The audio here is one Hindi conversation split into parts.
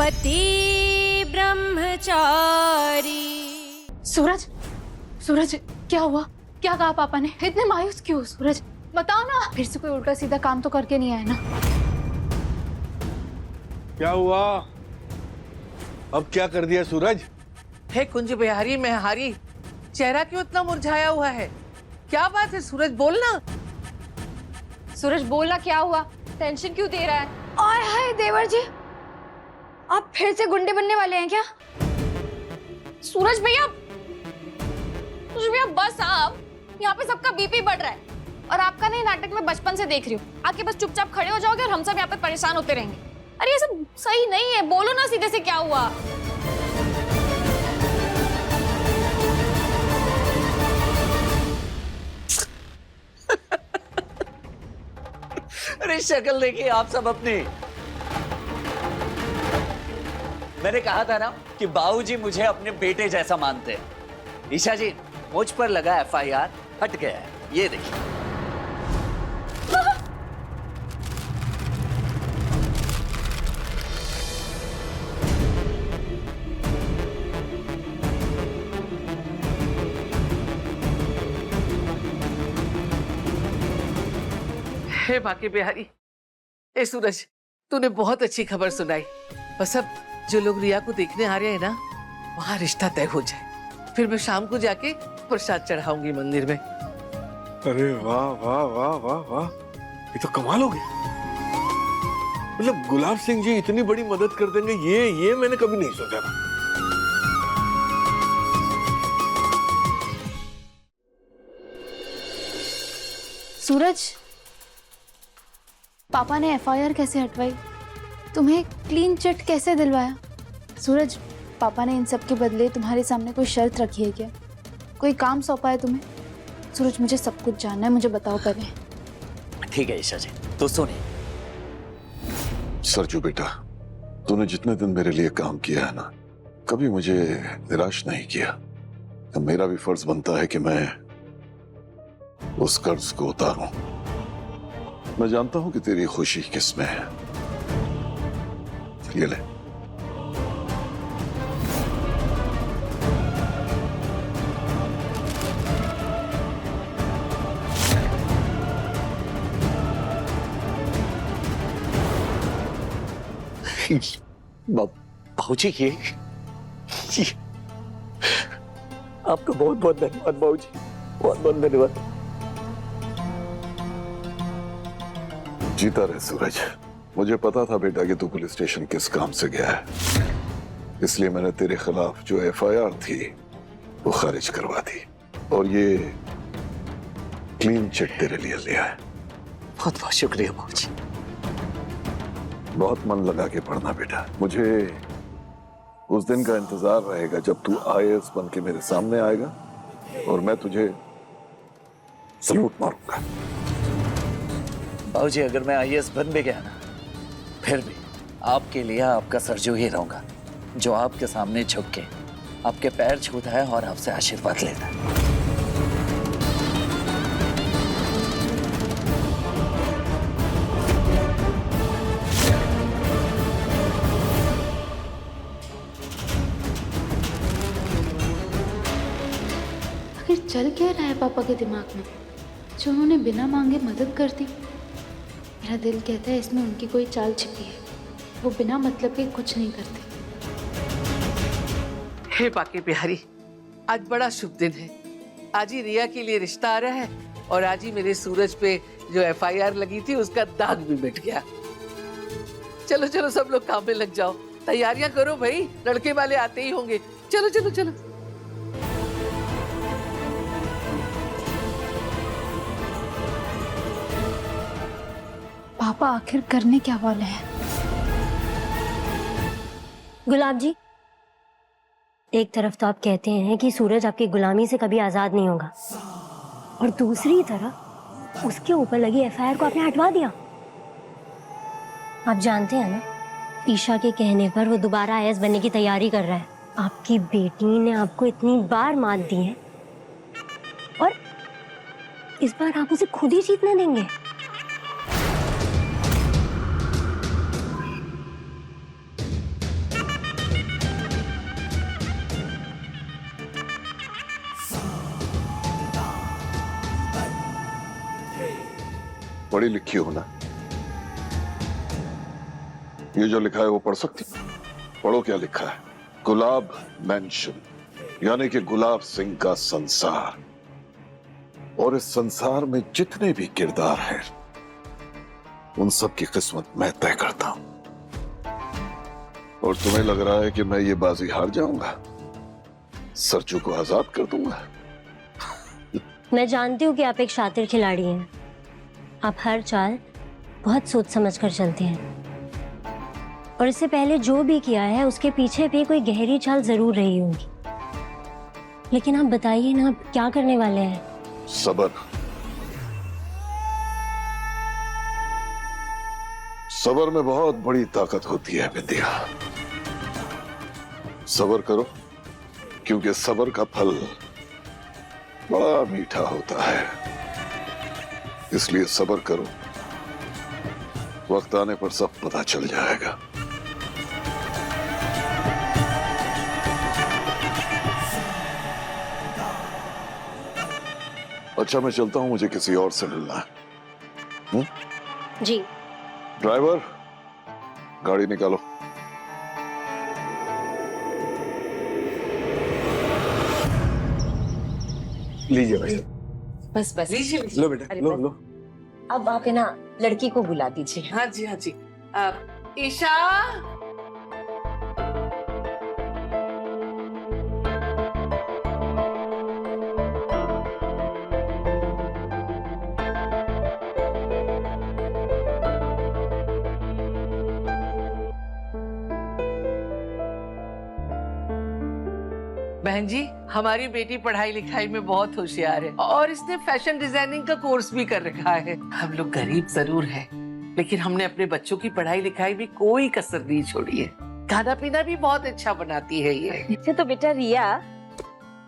पति ब्रह्मचारी। सूरज, सूरज क्या हुआ? क्या कहा पापा ने? इतने मायूस क्यों? सूरज बताओ ना, फिर से कोई उल्टा सीधा काम तो करके नहीं आया ना? क्या हुआ? अब क्या कर दिया सूरज? हे कुंज बिहारी मैं हारी, चेहरा क्यों इतना मुरझाया हुआ है? क्या बात है सूरज, बोलना। सूरज बोलना, क्या हुआ? टेंशन क्यों दे रहा है? आय हाय देवर जी, आप फिर से गुंडे बनने वाले हैं क्या? सूरज भैया, सूरज भैया बस, आप यहाँ पे सबका बीपी बढ़ रहा है और आपका नहीं नाटक में बचपन से देख रही हूँ। आके बस चुपचाप खड़े हो जाओगे और हम सब यहाँ पे परेशान होते रहेंगे। अरे ये सब सही नहीं है, बोलो ना सीधे से क्या हुआ? अरे शक्ल देखिए आप सब अपनी। मैंने कहा था ना कि बाबूजी मुझे अपने बेटे जैसा मानते हैं। ईशा जी, मुझ पर लगा एफआईआर हट गया है, ये देखिए। हे बाकी बिहारी, ए सूरज, तूने बहुत अच्छी खबर सुनाई। बस अब जो लोग रिया को देखने आ रहे हैं ना, वहां रिश्ता तय हो जाए, फिर मैं शाम को जाके प्रसाद चढ़ाऊंगी मंदिर में। अरे वाह वाह वाह वाह वाह, ये तो कमाल हो गई। मतलब गुलाब सिंह जी इतनी बड़ी मदद कर देंगे, ये मैंने कभी नहीं सोचा था। सूरज, पापा ने एफआईआर कैसे हटवाई? तुम्हें क्लीन चिट कैसे दिलवाया? सूरज, पापा ने इन सब के बदले तुम्हारे सामने कोई शर्त रखी है क्या? कोई काम सौंपा है तुम्हें? सूरज, मुझे सब कुछ जानना है, मुझे बताओ पहले। ठीक है ईशा जी, तो सुनिए। सरजू बेटा, तूने जितने दिन मेरे लिए काम किया है ना, कभी मुझे निराश नहीं किया। तो मेरा भी फर्ज बनता है कि मैं उस कर्ज को उतारूं। मैं जानता हूं कि तेरी खुशी किसमें है। ये ले। बाबूजी, ये आपका बहुत बहुत धन्यवाद बाबूजी, बहुत बहुत धन्यवाद। जीता रहे सूरज। मुझे पता था बेटा कि तू पुलिस स्टेशन किस काम से गया है, इसलिए मैंने तेरे खिलाफ जो एफआईआर थी वो खारिज करवा दी और ये क्लीन चिट तेरे लिए लिया है। बहुत बहुत शुक्रिया बाबूजी। बहुत मन लगा के पढ़ना बेटा। मुझे उस दिन का इंतजार रहेगा जब तू आईएएस बन के मेरे सामने आएगा और मैं तुझे सलूट मारूंगा। बाबूजी, अगर मैं आईएएस बन भी गया ना, फिर भी आपके लिए आपका सरजू ही रहूंगा, जो आपके सामने झुक के आपके पैर छूता है और आपसे आशीर्वाद लेता है। आखिर चल क्या रहा है पापा के दिमाग में जो उन्होंने बिना मांगे मदद कर दी? मेरा दिल कहता है इसमें उनकी कोई चाल छिपी है, वो बिना मतलब के कुछ नहीं करते। हे बाकी बिहारी, आज बड़ा शुभ दिन है। आज ही रिया के लिए रिश्ता आ रहा है और आज ही मेरे सूरज पे जो एफआईआर लगी थी उसका दाग भी मिट गया। चलो चलो सब लोग काम में लग जाओ, तैयारियां करो भाई, लड़के वाले आते ही होंगे। चलो चलो चलो। पापा आखिर करने क्या वाले हैं? गुलाब जी, एक तरफ तो आप कहते हैं कि सूरज आपकी गुलामी से कभी आजाद नहीं होगा और दूसरी तरफ उसके ऊपर लगी एफआईआर को आपने हटवा दिया। आप जानते हैं ना, ईशा के कहने पर वो दोबारा आईएएस बनने की तैयारी कर रहा है। आपकी बेटी ने आपको इतनी बार मात दी है और इस बार आप उसे खुद ही जीतने देंगे। पढ़ी लिखी हो ना? ये जो लिखा है वो पढ़ सकती? पढ़ो क्या लिखा है। गुलाब मैंशन, यानी कि गुलाब सिंह का संसार। और इस संसार में जितने भी किरदार हैं उन सब की किस्मत मैं तय करता हूं। और तुम्हें लग रहा है कि मैं ये बाजी हार जाऊंगा, सरजू को आजाद कर दूंगा? मैं जानती हूँ कि आप एक शातिर खिलाड़ी हैं। आप हर चाल बहुत सोच समझ कर चलते हैं, और इससे पहले जो भी किया है उसके पीछे भी कोई गहरी चाल जरूर रही होगी। लेकिन आप बताइए ना, आप क्या करने वाले हैं? सबर। सबर में बहुत बड़ी ताकत होती है बिंदिया। सबर करो, क्योंकि सबर का फल बड़ा मीठा होता है। इसलिए सबर करो, वक्त आने पर सब पता चल जाएगा। अच्छा, मैं चलता हूं, मुझे किसी और से मिलना है। जी। ड्राइवर, गाड़ी निकालो। लीजिए भाई। बस बस। लीजिए लो बेटा, लो लो। अब आप है ना लड़की को बुला दीजिए। हाँ जी, हाँ जी। ईशा, बहन जी, हमारी बेटी पढ़ाई लिखाई में बहुत होशियार है और इसने फैशन डिजाइनिंग का कोर्स भी कर रखा है। हम लोग गरीब जरूर हैं, लेकिन हमने अपने बच्चों की पढ़ाई लिखाई में कोई कसर नहीं छोड़ी है। खाना पीना भी बहुत अच्छा बनाती है ये। अच्छा तो बेटा रिया,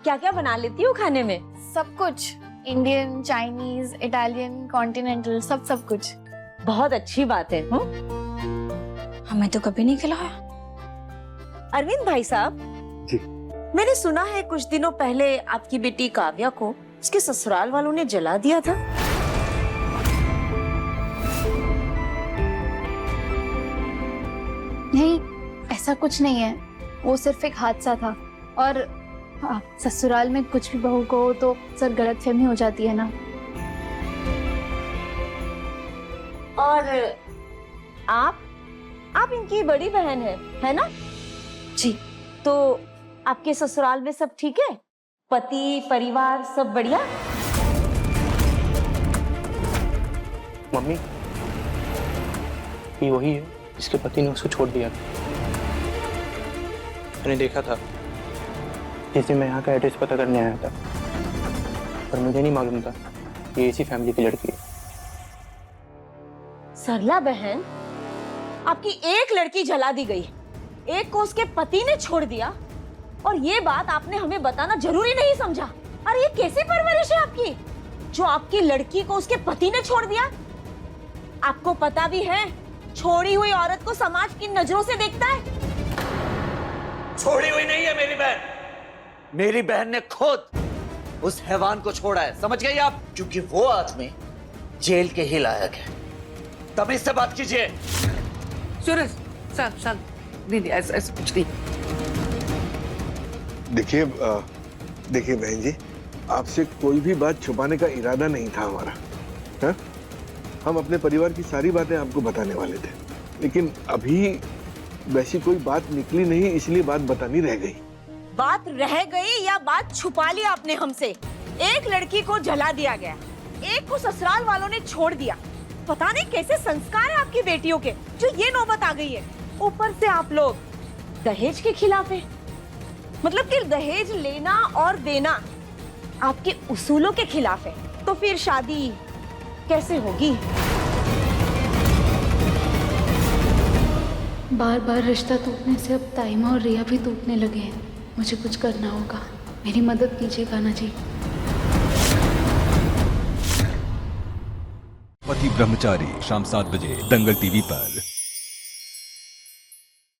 क्या क्या बना लेती हो खाने में? सब कुछ, इंडियन, चाइनीज, इटालियन, कॉन्टिनेंटल, सब कुछ। बहुत अच्छी बात है। हमें तो कभी नहीं खिलाया। अरविंद भाई साहब जी। मैंने सुना है कुछ दिनों पहले आपकी बेटी काव्या को उसके ससुराल वालों ने जला दिया था। नहीं, ऐसा कुछ नहीं है, वो सिर्फ एक हादसा था। और ससुराल में कुछ भी बहू को हो तो सर गलतफहमी हो जाती है ना। और आप इनकी बड़ी बहन है ना? जी। तो आपके ससुराल में सब ठीक है? पति परिवार सब बढ़िया? मम्मी, ये वही है जिसके पति ने उसको छोड़ दिया था। मैंने देखा था जिस दिन मैं यहाँ का एड्रेस पता करने आया था, पर मुझे नहीं मालूम था ये इसी फैमिली की लड़की है। सरला बहन, आपकी एक लड़की जला दी गई, एक को उसके पति ने छोड़ दिया, और ये बात आपने हमें बताना जरूरी नहीं समझा। अरे ये कैसी परवरिश है आपकी, जो आपकी लड़की को उसके पति ने छोड़ दिया? आपको पता भी है छोड़ी हुई औरत को समाज किन नजरों से देखता है? छोड़ी हुई नहीं है मेरी बहन। मेरी बहन ने खुद उस हैवान को छोड़ा है, समझ गई आप? क्योंकि वो आदमी जेल के ही लायक है। तमीज से बात कीजिए। सूरज, शांत। नहीं, ऐसा कुछ नहीं। देखिए बहन जी, आपसे कोई भी बात छुपाने का इरादा नहीं था हमारा। हा? हम अपने परिवार की सारी बातें आपको बताने वाले थे, लेकिन अभी वैसी कोई बात निकली नहीं, इसलिए बात बतानी रह गई। बात रह गई या बात छुपा लिया आपने हमसे? एक लड़की को जला दिया गया, एक को ससुराल वालों ने छोड़ दिया। पता नहीं कैसे संस्कार है आपकी बेटियों के, जो ये नौबत आ गई है। ऊपर से आप लोग दहेज के खिलाफ है। मतलब कि दहेज लेना और देना आपके उसूलों के खिलाफ है। तो फिर शादी कैसे होगी? बार बार रिश्ता टूटने से अब ताइमा और रिया भी टूटने लगे हैं। मुझे कुछ करना होगा, मेरी मदद कीजिए कान्हा जी। पति ब्रह्मचारी शाम 7 बजे दंगल टीवी पर।